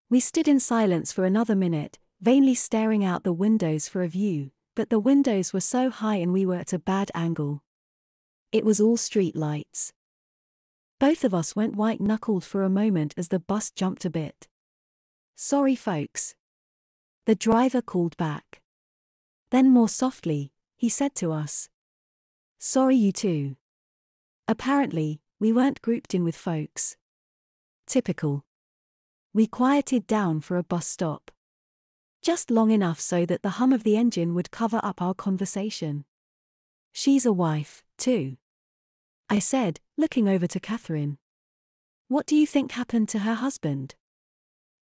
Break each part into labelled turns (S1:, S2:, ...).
S1: We stood in silence for another minute, vainly staring out the windows for a view, but the windows were so high and we were at a bad angle. It was all street lights. Both of us went white-knuckled for a moment as the bus jumped a bit. "Sorry folks," the driver called back. Then more softly, he said to us, "Sorry you too." Apparently, we weren't grouped in with folks. Typical. We quieted down for a bus stop. Just long enough so that the hum of the engine would cover up our conversation. "She's a wife, too," I said, looking over to Catherine. "What do you think happened to her husband?"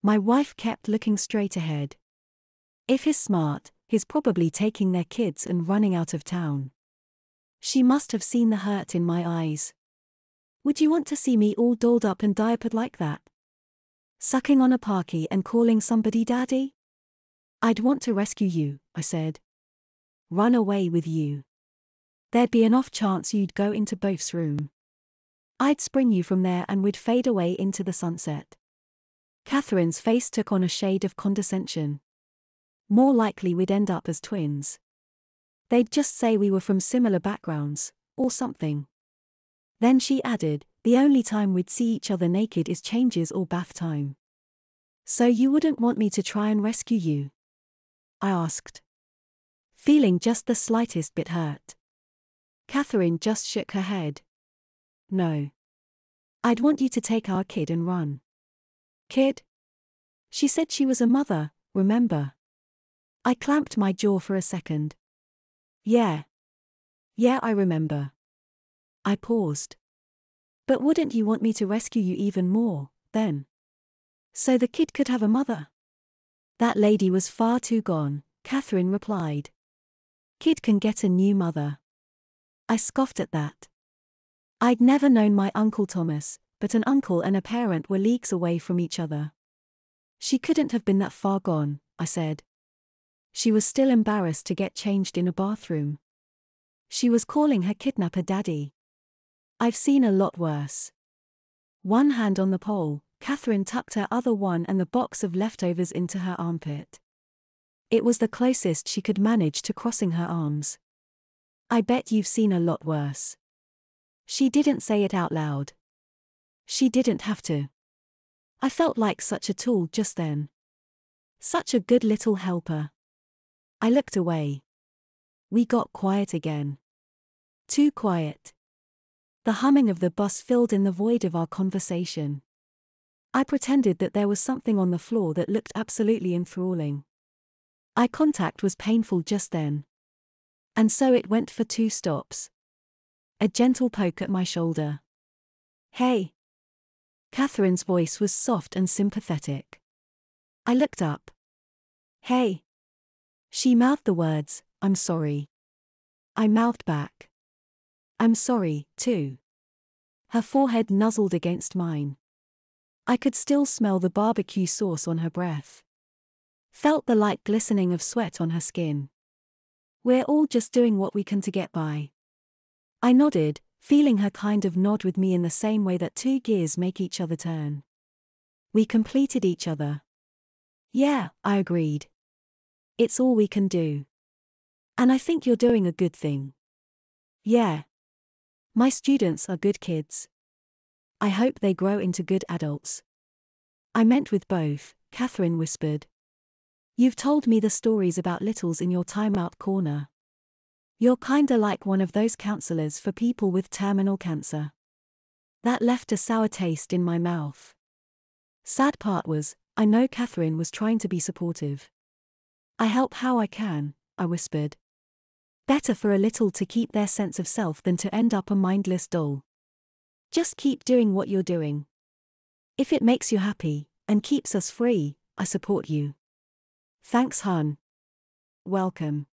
S1: My wife kept looking straight ahead. "If he's smart, he's probably taking their kids and running out of town." She must have seen the hurt in my eyes. "Would you want to see me all dolled up and diapered like that? Sucking on a Parky and calling somebody daddy?" "I'd want to rescue you," I said. "Run away with you. There'd be an off chance you'd go into Bof's room. I'd spring you from there and we'd fade away into the sunset." Catherine's face took on a shade of condescension. "More likely we'd end up as twins. They'd just say we were from similar backgrounds, or something." Then she added, "The only time we'd see each other naked is changes or bath time." "So you wouldn't want me to try and rescue you?" I asked, feeling just the slightest bit hurt. Catherine just shook her head. "No. I'd want you to take our kid and run." "Kid?" She said she was a mother, remember? I clamped my jaw for a second. Yeah, I remember." I paused. "But wouldn't you want me to rescue you even more, then? So the kid could have a mother?" "That lady was far too gone," Catherine replied. "Kid can get a new mother." I scoffed at that. I'd never known my Uncle Thomas, but an uncle and a parent were leagues away from each other. "She couldn't have been that far gone," I said. She was still embarrassed to get changed in a bathroom. She was calling her kidnapper daddy. I've seen a lot worse. One hand on the pole, Catherine tucked her other one and the box of leftovers into her armpit. It was the closest she could manage to crossing her arms. "I bet you've seen a lot worse." She didn't say it out loud. She didn't have to. I felt like such a tool just then. Such a good little helper. I looked away. We got quiet again. Too quiet. The humming of the bus filled in the void of our conversation. I pretended that there was something on the floor that looked absolutely enthralling. Eye contact was painful just then. And so it went for 2 stops. A gentle poke at my shoulder. "Hey." Catherine's voice was soft and sympathetic. I looked up. "Hey." She mouthed the words, "I'm sorry." I mouthed back, "I'm sorry, too." Her forehead nuzzled against mine. I could still smell the barbecue sauce on her breath. Felt the light glistening of sweat on her skin. "We're all just doing what we can to get by." I nodded, feeling her kind of nod with me in the same way that 2 gears make each other turn. We completed each other. "Yeah," I agreed. "It's all we can do. And I think you're doing a good thing." "Yeah. My students are good kids. I hope they grow into good adults." "I meant with both," Catherine whispered. "You've told me the stories about littles in your timeout corner. You're kinda like one of those counselors for people with terminal cancer." That left a sour taste in my mouth. Sad part was, I know Catherine was trying to be supportive. "I help how I can," I whispered. "Better for a little to keep their sense of self than to end up a mindless doll. Just keep doing what you're doing. If it makes you happy, and keeps us free, I support you." "Thanks, hon." "Welcome."